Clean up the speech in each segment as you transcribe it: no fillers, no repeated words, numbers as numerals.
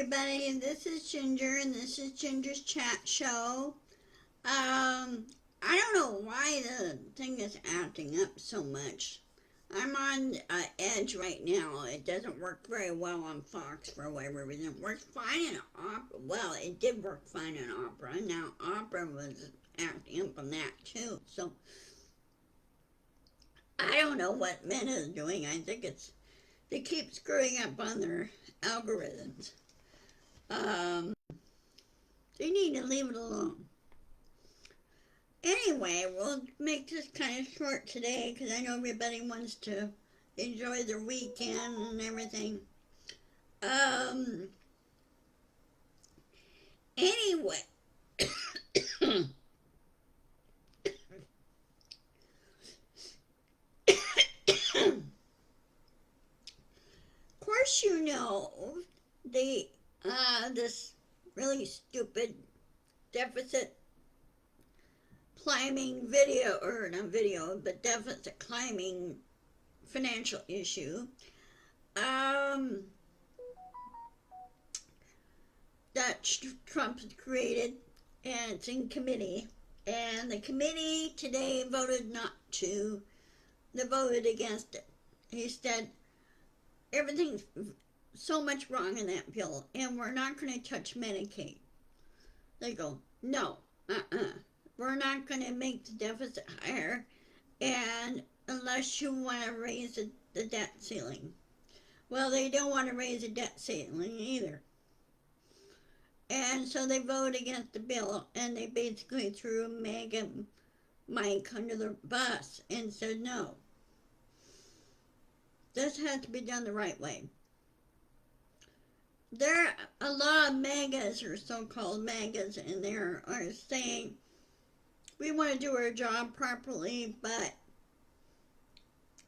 everybody, this is Ginger, and this is Ginger's Chat Show. I don't know why the thing is acting up so much. I'm on Edge right now. It doesn't work very well on Fox for whatever reason. It works fine in Opera. Well, it did work fine in Opera. Now, Opera was acting up on that too. So, I don't know what Meta is doing. I think they keep screwing up on their algorithms. Um, they need to leave it alone. Anyway, we'll make this kind of short today because I know everybody wants to enjoy their weekend and everything. Um, anyway, of course you know the this really stupid deficit climbing video, or not video, but deficit climbing financial issue that Trump has created, and it's in committee. And the committee today voted not to. They voted against it. He said everything's so much wrong in that bill, and we're not going to touch Medicaid. They go, no, we're not going to make the deficit higher, and unless you want to raise the debt ceiling. Well, they don't want to raise the debt ceiling either. And so they voted against the bill, and they basically threw Maga Mike under the bus and said no. This has to be done the right way. There are a lot of MAGAs, or so-called MAGAs, in there are saying we want to do our job properly, but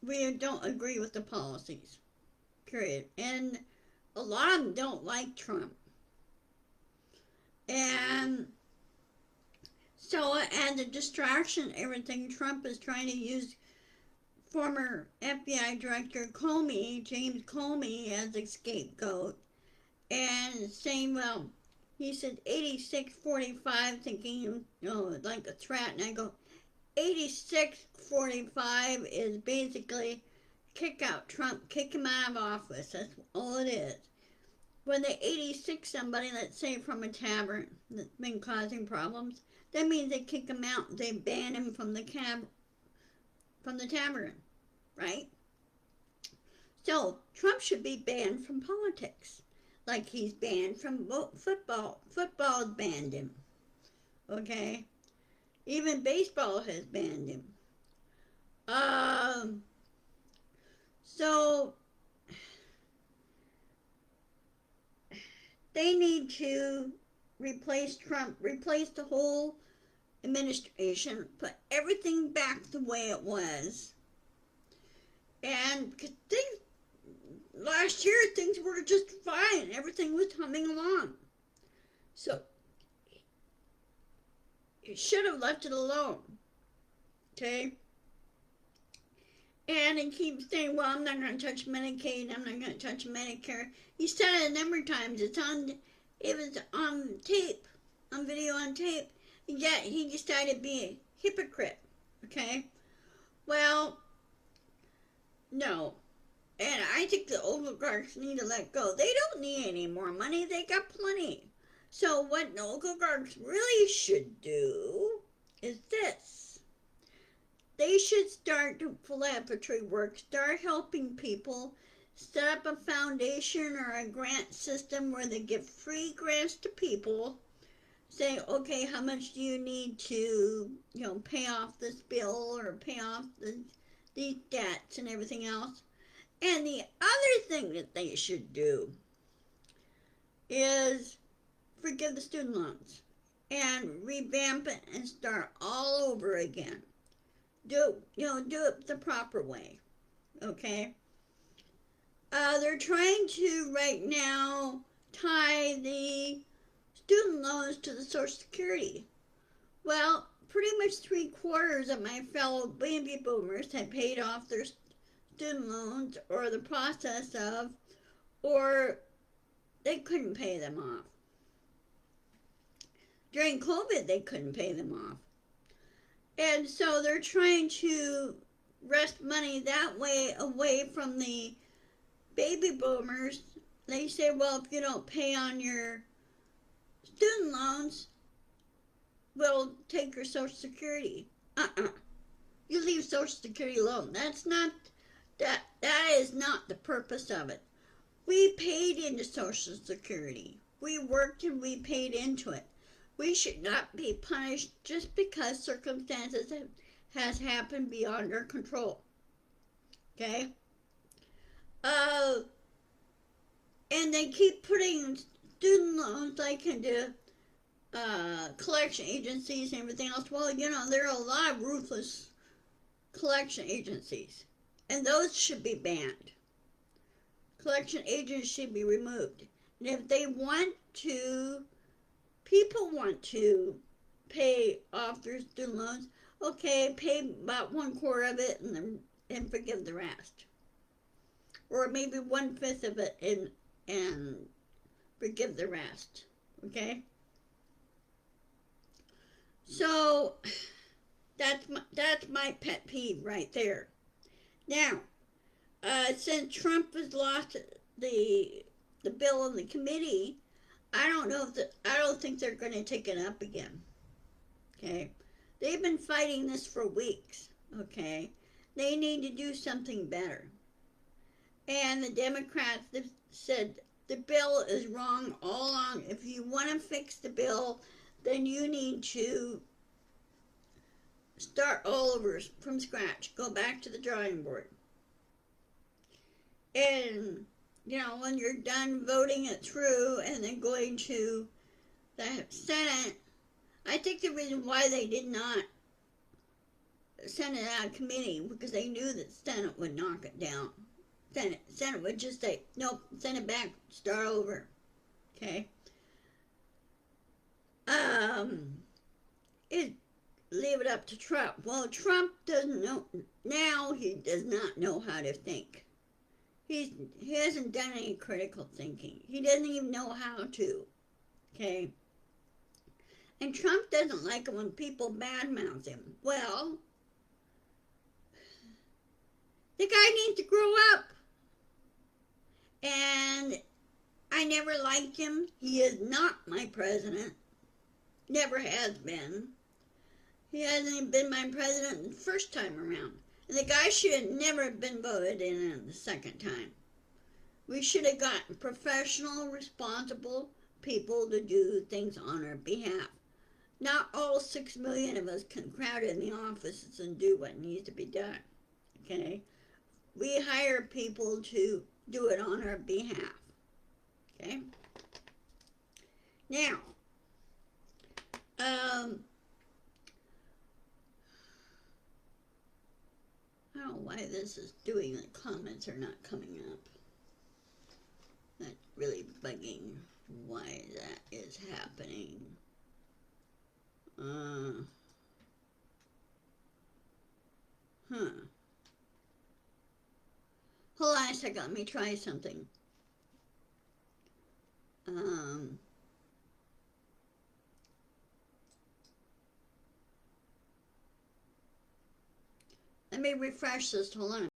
we don't agree with the policies, period. And a lot of them don't like Trump. And so, and the distraction, everything, Trump is trying to use former FBI Director Comey, James Comey, as a scapegoat, and saying, well, he said 86-45, thinking, like a threat, and I go, 86-45 is basically kick out Trump, kick him out of office. That's all it is. When they 86 somebody, let's say from a tavern that's been causing problems, that means they kick him out. They ban him from the tavern, right? So Trump should be banned from politics, like he's banned from football. Football banned him. Okay, even baseball has banned him. So they need to replace Trump, replace the whole administration, put everything back the way it was. And last year things were just fine. Everything was humming along. So you should have left it alone. Okay? And he keeps saying, well, I'm not going to touch Medicaid, I'm not going to touch Medicare. He said it a number of times. It was on tape, on video on tape. And yet he decided to be a hypocrite. Okay? Well, no. And I think the oligarchs need to let go. They don't need any more money. They got plenty. So what the oligarchs really should do is this. They should start doing philanthropy work, start helping people, set up a foundation or a grant system where they give free grants to people, say, okay, how much do you need to, pay off this bill or pay off these debts and everything else. And the other thing that they should do is forgive the student loans and revamp it and start all over again. Do it the proper way, okay? They're trying to right now tie the student loans to the Social Security. Well, pretty much 3/4 of my fellow baby boomers had paid off their student loans, or the process of, or they couldn't pay them off. During COVID, they couldn't pay them off. And so they're trying to wrest money that way away from the baby boomers. They say, well, if you don't pay on your student loans, we'll take your Social Security. You leave Social Security alone. That is not the purpose of it. We paid into Social Security. We worked and we paid into it. We should not be punished just because circumstances has happened beyond our control. Okay? And they keep putting student loans like into collection agencies and everything else. Well, there are a lot of ruthless collection agencies, and those should be banned. Collection agents should be removed. And if they want to, people want to pay off their student loans, okay, pay about 1/4 of it and forgive the rest. Or maybe 1/5 of it and forgive the rest. Okay? So that's my pet peeve right there. Now, since Trump has lost the bill in the committee, I don't think they're going to take it up again. Okay, they've been fighting this for weeks. Okay, they need to do something better. And the Democrats have said the bill is wrong all along. If you want to fix the bill, then you need to start all over from scratch. Go back to the drawing board. And, when you're done voting it through and then going to the Senate, I think the reason why they did not send it out of committee because they knew that the Senate would knock it down. Senate would just say, nope, send it back, start over. Okay? Leave it up to Trump. Well, Trump doesn't know, now he does not know how to think. He hasn't done any critical thinking. He doesn't even know how to. Okay? And Trump doesn't like it when people badmouth him. Well, the guy needs to grow up. And I never liked him. He is not my president. Never has been. He hasn't even been my president the first time around. And the guy should have never been voted in the second time. We should have gotten professional, responsible people to do things on our behalf. Not all 6 million of us can crowd in the offices and do what needs to be done. Okay? We hire people to do it on our behalf. Okay? Now, I don't know why this is doing, the comments are not coming up. That's really bugging why that is happening. Hold on a second, let me try something. Let me refresh this, hold on.